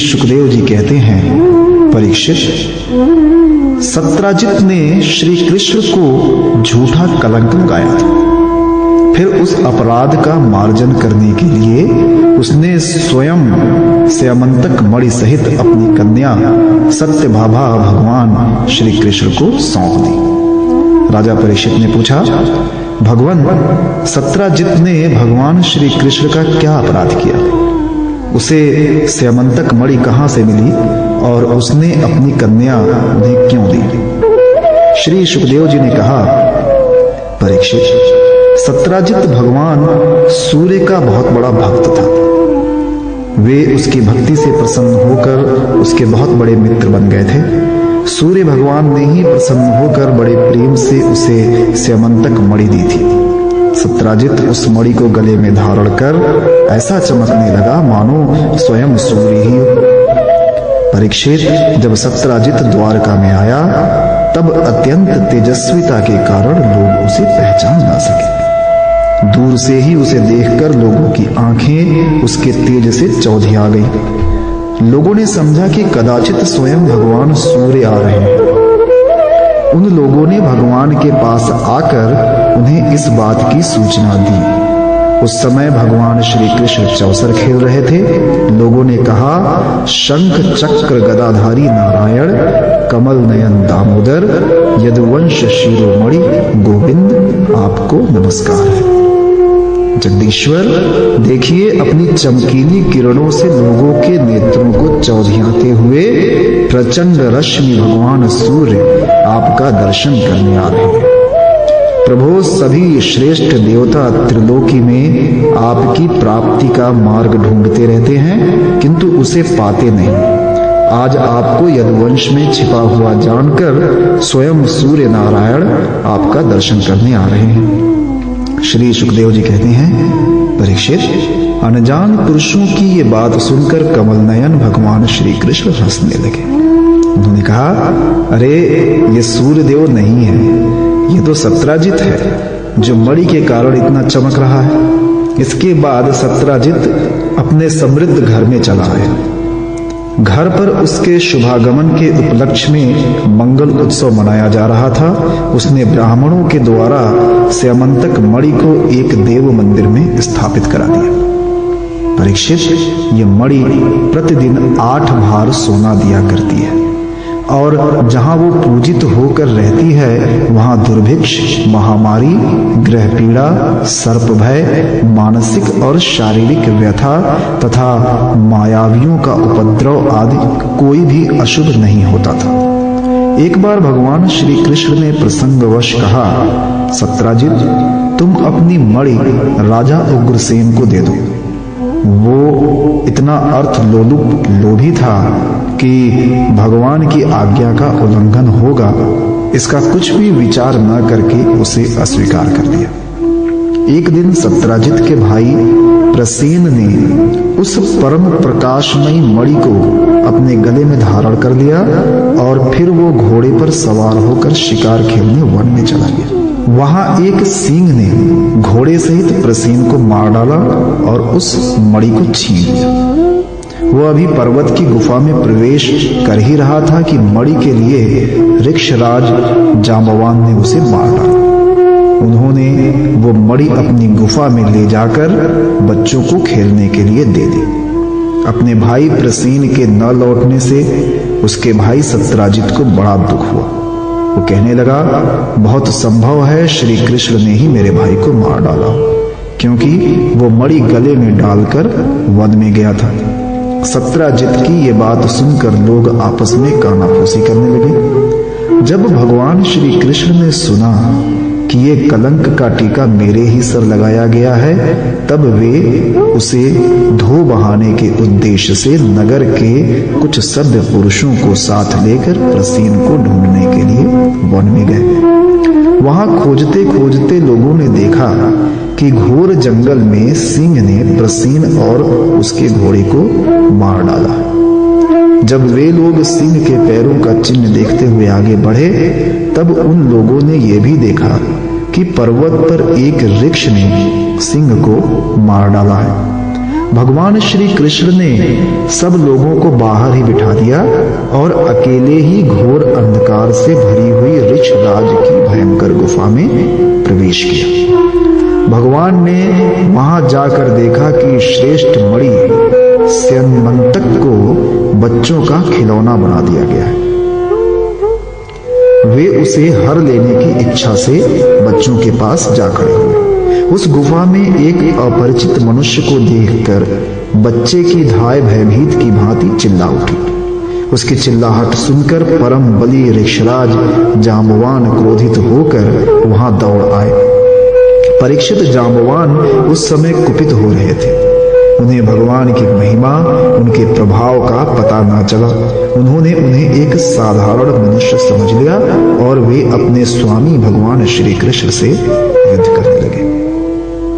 सुखदेव जी कहते हैं, परीक्षित, सत्राजित ने श्री कृष्ण को झूठा कलंक लगाया था। फिर उस अपराध का मार्जन करने के लिए उसने स्वयं स्यमंतक मणि सहित अपनी कन्या सत्यभामा भगवान श्री कृष्ण को सौंप दी। राजा परीक्षित ने पूछा, भगवान, सत्राजित ने भगवान श्री कृष्ण का क्या अपराध किया? उसे स्यमंतक मणि कहां से मिली और उसने अपनी कन्या उन्हें क्यों दी? श्री सुखदेव जी ने कहा, परीक्षित, सत्राजित भगवान सूर्य का बहुत बड़ा भक्त था। वे उसकी भक्ति से प्रसन्न होकर उसके बहुत बड़े मित्र बन गए थे। सूर्य भगवान ने ही प्रसन्न होकर बड़े प्रेम से उसे स्यमंतक मणि दी थी। सत्राजित उस मणि को गले में धारण कर ऐसा चमकने लगा मानो स्वयं सूर्य ही हो। परीक्षित, जब सत्राजित द्वारका में आया तब अत्यंत तेजस्विता के कारण लोग उसे पहचान ना सके। दूर से ही उसे देखकर लोगों की आंखें उसके तेज से चौधिया गई। लोगों ने समझा कि कदाचित स्वयं भगवान सूर्य आ रहे हैं। उन लोगों ने भगवान के पास आकर उन्हें इस बात की सूचना दी। उस समय भगवान श्री कृष्ण चौसर खेल रहे थे। लोगों ने कहा, शंख चक्र गदाधारी नारायण, कमल नयन दामोदर, यदुवंश शिरोमणि गोविंद, आपको नमस्कार है। जगदीश्वर, देखिए अपनी चमकीली किरणों से लोगों के नेत्रों को चौधियाते हुए प्रचंड रश्मि भगवान सूर्य आपका दर्शन करने आ रहे हैं। प्रभु, सभी श्रेष्ठ देवता त्रिलोकी में आपकी प्राप्ति का मार्ग ढूंढते रहते हैं किंतु उसे पाते नहीं। आज आपको यदुवंश में छिपा हुआ जानकर स्वयं सूर्य नारायण आपका दर्शन करने आ रहे हैं। श्री सुखदेव जी कहते हैं, परीक्षित, अनजान पुरुषों की ये बात सुनकर कमल नयन भगवान श्री कृष्ण हंसने लगे। उन्होंने कहा, अरे ये सूर्यदेव नहीं है, ये तो सत्राजित है जो मणि के कारण इतना चमक रहा है। इसके बाद सत्राजित अपने समृद्ध घर में चला आया। घर पर उसके शुभागमन के उपलक्ष्य में मंगल उत्सव मनाया जा रहा था। उसने ब्राह्मणों के द्वारा स्यमंतक मणि को एक देव मंदिर में स्थापित करा दिया। परीक्षित, ये मणि प्रतिदिन 8 भार सोना दिया करती है और जहां वो पूजित होकर रहती है वहां दुर्भिक्ष, महामारी, ग्रह पीड़ा, सर्प भय, मानसिक और शारीरिक व्यथा तथा मायावियों का उपद्रव आदि कोई भी अशुभ नहीं होता था। एक बार भगवान श्री कृष्ण ने प्रसंगवश कहा, सत्राजित, तुम अपनी मणि राजा उग्रसेन को दे दो। वो इतना अर्थ लोभी था कि भगवान की आज्ञा का उल्लंघन होगा, इसका कुछ भी विचार न करके उसे अस्वीकार कर दिया। एक दिन सत्राजित के भाई प्रसेन ने उस परम प्रकाशमयी मणि को अपने गले में धारण कर लिया और फिर वो घोड़े पर सवार होकर शिकार खेलने वन में चला गया। वहां एक सिंह ने घोड़े सहित प्रसेन को मार डाला और उस मणि को छीन लिया। वह अभी पर्वत की गुफा में प्रवेश कर ही रहा था कि मणि के लिए ऋक्षराज जांबवान ने उसे मार डाला। उन्होंने वो मणि अपनी गुफा में ले जाकर बच्चों को खेलने के लिए दे दी। अपने भाई प्रसेन के न लौटने से उसके भाई सत्राजित को बड़ा दुख हुआ। वो कहने लगा, बहुत संभव है श्री कृष्ण ने ही मेरे भाई को मार डाला, क्योंकि वो मणि गले में डालकर वन में गया था। सत्राजित की ये बात सुनकर लोग आपस में कानाफूसी करने लगे। जब भगवान श्री कृष्ण ने सुना कि ये कलंक का टीका मेरे ही सर लगाया गया है, तब वे उसे धो बहाने के उद्देश्य से नगर के कुछ सभ्य पुरुषों को साथ लेकर प्रसेन को ढूंढने के लिए वन में गए। वहां खोजते खोजते लोगों ने देखा कि घोर जंगल में सिंह ने प्रसेन और उसके घोड़े को मार डाला। जब वे लोग सिंह के पैरों का चिन्ह देखते हुए आगे बढ़े, तब उन लोगों ने यह भी देखा कि पर्वत पर एक वृक्ष ने सिंह को मार डाला है। भगवान श्री कृष्ण ने सब लोगों को बाहर ही बिठा दिया और अकेले ही घोर अंधकार से भरी हुई ऋक्षराज की भयंकर गुफा में प्रवेश किया। भगवान ने वहां जाकर देखा कि श्रेष्ठ मणि स्यमंतक को बच्चों का खिलौना बना दिया गया है। वे उसे हर लेने की इच्छा से बच्चों के पास जा खड़े हुए। उस गुफा में एक अपरिचित मनुष्य को देखकर बच्चे की धाय भयभीत की भांति चिल्ला उठी। उसकी चिल्लाहट सुनकर परम बली ऋक्षराज जांबवान क्रोधित होकर वहां दौड़ आए। परीक्षित जांबवान उस समय कुपित हो रहे थे। उन्हें भगवान की महिमा, उनके प्रभाव का पता न चला। उन्होंने उन्हें एक साधारण मनुष्य समझ लिया और वे अपने स्वामी भगवान श्री कृष्ण से युद्ध करने लगे।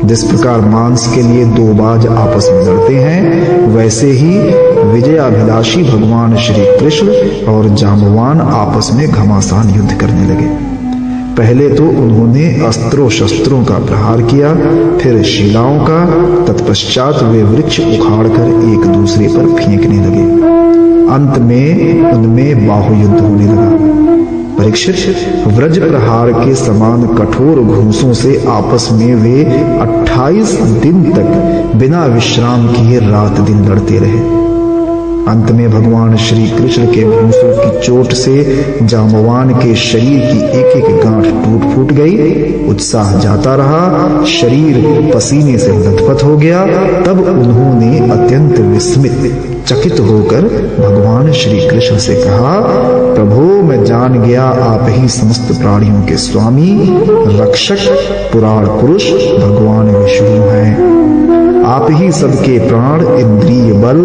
जिस प्रकार मांस के लिए दो बाज आपस में लड़ते हैं, वैसे ही विजयाभिलाषी भगवान श्री कृष्ण और जांबवान आपस में घमासान युद्ध करने लगे। पहले तो उन्होंने अस्त्रों शस्त्रों का प्रहार किया, फिर शिलाओं का, तत्पश्चात वे वृक्ष उखाड़कर एक दूसरे पर फेंकने लगे। अंत में उनमें बाहुयुद्ध होने लगा। परीक्षित, व्रज प्रहार के समान कठोर घूंसों से आपस में वे 28 दिन तक बिना विश्राम किए रात दिन लड़ते रहे। अंत में भगवान श्री कृष्ण के घूंसों की चोट से जांबवान के शरीर की एक एक गांठ टूट फूट गई। उत्साह जाता रहा, शरीर पसीने से लथपथ हो गया। तब उन्होंने अत्यंत विस्मित चकित होकर भगवान श्री कृष्ण से कहा, प्रभु, मैं जान गया आप ही समस्त प्राणियों के स्वामी, रक्षक, पुराण पुरुष भगवान विष्णु हैं। आप ही सबके प्राण, इंद्रिय बल,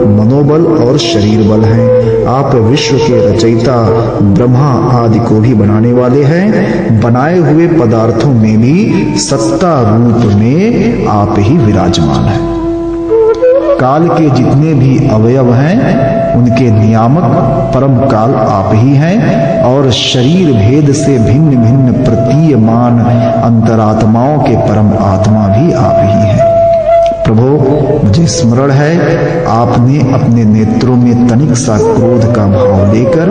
मनोबल और शरीर बल हैं। आप विश्व के रचयिता, ब्रह्मा आदि को भी बनाने वाले हैं। बनाए हुए पदार्थों में भी सत्ता रूप में आप ही विराजमान हैं। काल के जितने भी अवयव हैं, उनके नियामक परम काल आप ही हैं और शरीर भेद से भिन्न भिन्न प्रतीयमान अंतरात्माओं के परम आत्मा भी आप ही हैं। प्रभु, मुझे स्मरण है आपने अपने नेत्रों में तनिक सा क्रोध का भाव लेकर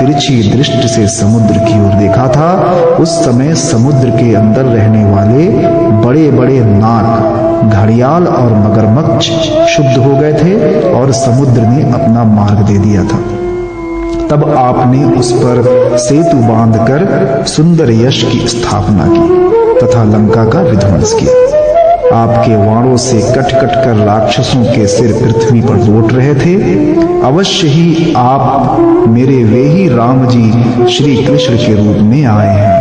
तिरछी दृष्टि से समुद्र की ओर देखा था। उस समय समुद्र के अंदर रहने वाले बड़े बड़े नाग, घड़ियाल और मगरमच्छ शुद्ध हो गए थे और समुद्र ने अपना मार्ग दे दिया था। तब आपने उस पर सेतु बांधकर सुंदर यश की स्थापना की तथा लंका का विध्वंस किया। आपके वाणों से कट कट कर राक्षसों के सिर पृथ्वी पर लौट रहे थे। अवश्य ही आप मेरे वे ही राम जी श्री कृष्ण के रूप में आए हैं।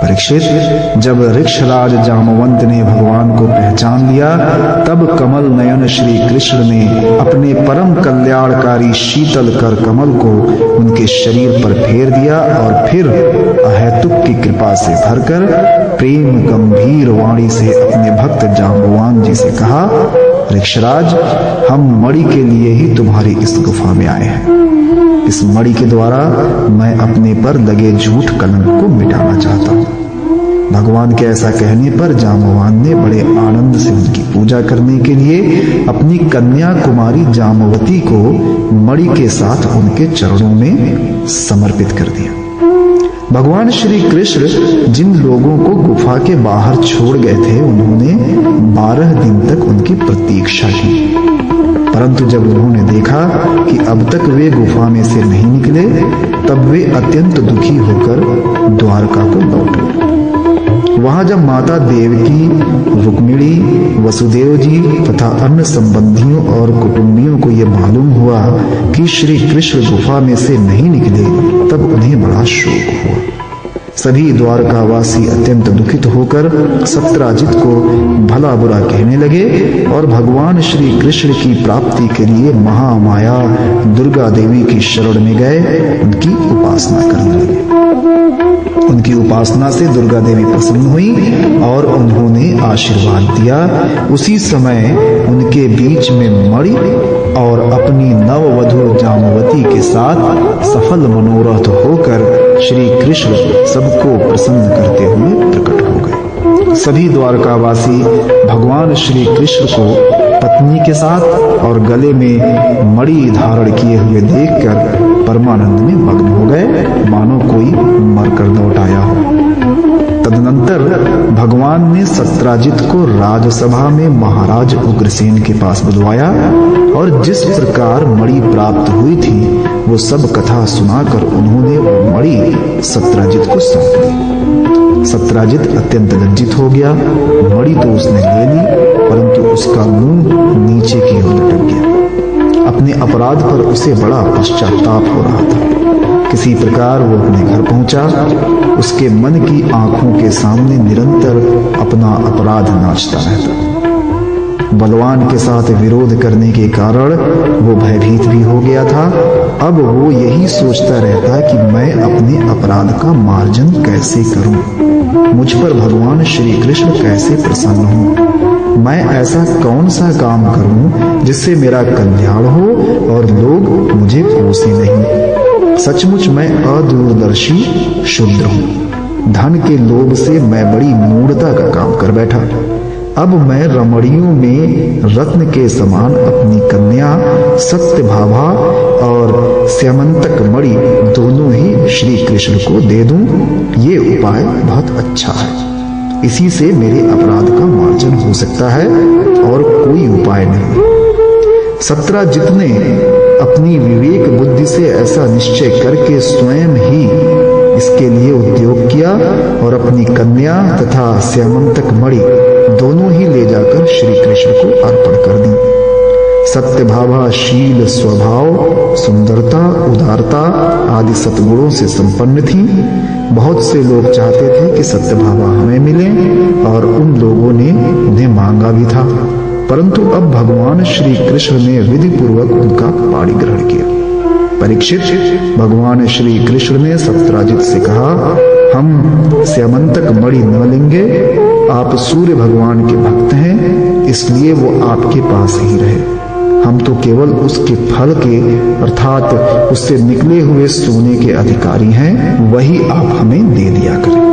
परीक्षित, जब ऋक्षराज जामवंत ने भगवान को पहचान लिया, तब कमल नयन श्री कृष्ण ने अपने परम कल्याणकारी शीतल कर कमल को उनके शरीर पर फेर दिया और फिर अहेतुक की कृपा से भरकर प्रेम गंभीर वाणी से अपने भक्त जांबवान जी से कहा, ऋक्षराज, हम मणि के लिए ही तुम्हारी इस गुफा में आए हैं। इस मणि के द्वारा मैं अपने पर लगे झूठ कलंक को मिटाना चाहता हूँ। भगवान के ऐसा कहने पर जांबवान ने बड़े आनंद से उनकी पूजा करने के लिए अपनी कन्या कुमारी जामवती को मणि के साथ उनके चरणों में समर्पित कर दिया। भगवान श्री कृष्ण जिन लोगों को गुफा के बाहर छोड़ गए थे, उन्होंने 12 दिन तक उनकी प्रतीक्षा की। परंतु जब उन्होंने देखा कि अब तक वे गुफा में से नहीं निकले, तब वे अत्यंत दुखी होकर द्वारका को लौटे। वहां जब माता देवकी, रुक्मिणी, वसुदेव जी तथा अन्य संबंधियों और कुटुंबियों को यह मालूम हुआ कि श्री कृष्ण गुफा में से नहीं निकले, तब उन्हें बड़ा शोक हुआ। सभी द्वारकावासी अत्यंत दुखित होकर सत्राजित को भला बुरा कहने लगे और भगवान श्री कृष्ण की प्राप्ति के लिए महामाया दुर्गा देवी की शरण में गए, उनकी उपासना करने लगे। उनकी उपासना से दुर्गा देवी प्रसन्न हुई और उन्होंने आशीर्वाद दिया। उसी समय उनके बीच में मणि और अपनी नववधू जामवती के साथ सफल मनोरथ होकर श्री कृष्ण सबको प्रसन्न करते हुए प्रकट हो गए। सभी द्वारकावासी भगवान श्री कृष्ण को पत्नी के साथ और गले में मणि धारण किए हुए देखकर परमानंद में मग्न हो गए, मानो कोई मरकर लौट आया हो। तदनंतर भगवान ने सत्राजित को राजसभा में महाराज उग्रसेन के पास बुलवाया और जिस प्रकार मणि प्राप्त हुई थी वो सब कथा सुनाकर उन्होंने वो मणि सत्राजित को सौंप दी। सत्राजित अत्यंत लज्जित हो गया। मणि तो उसने ले ली, परंतु उसका मुंह नीचे की ओर लटक गया। अपने अपराध पर उसे बड़ा पश्चाताप हो रहा था। किसी प्रकार वो अपने घर पहुंचा। उसके मन की आंखों के सामने निरंतर अपना अपराध नाचता रहता। बलवान के साथ विरोध करने के कारण वो भयभीत भी हो गया था। अब वो यही सोचता रहता कि मैं अपने अपराध का मार्जन कैसे करूं, मुझ पर भगवान श्री कृष्ण कैसे प्रसन्न हों, मैं ऐसा कौन सा काम करूं जिससे मेरा कल्याण हो और लोग मुझे कोसे नहीं। सचमुच मैं अदूरदर्शी शूद्र हूं। धन के लोभ से मैं बड़ी मूढ़ता का काम कर बैठा। अब मैं रमणियों में रत्न के समान अपनी कन्या सत्यभामा और स्यमंतक मणि दोनों ही श्री कृष्ण को दे दूं। ये उपाय बहुत अच्छा है। इसी से मेरे अपराध का मार्जन हो सकता है और कोई उपाय नहीं। सत्राजित ने अपनी विवेक बुद्धि से ऐसा निश्चय करके स्वयं ही इसके लिए उद्योग किया और अपनी कन्या तथा स्यमंतक मणि दोनों ही ले जाकर श्री कृष्ण को अर्पण कर दी। सत्यभामा शील, स्वभाव, सुंदरता, उदारता आदि सद्गुणों से संपन्न थी। बहुत से लोग चाहते थे कि सत्यभामा हमें मिले और उन लोगों ने उन्हें मांगा भी था, परंतु अब भगवान श्री कृष्ण ने विधि पूर्वक उनका पाणी ग्रहण किया। परीक्षित, भगवान श्री कृष्ण ने सत्राजित से कहा, हम स्यमंतक मणि न लेंगे। आप सूर्य भगवान के भक्त हैं, इसलिए वो आपके पास ही रहे। हम तो केवल उसके फल के अर्थात उससे निकले हुए सोने के अधिकारी हैं, वही आप हमें दे दिया करें।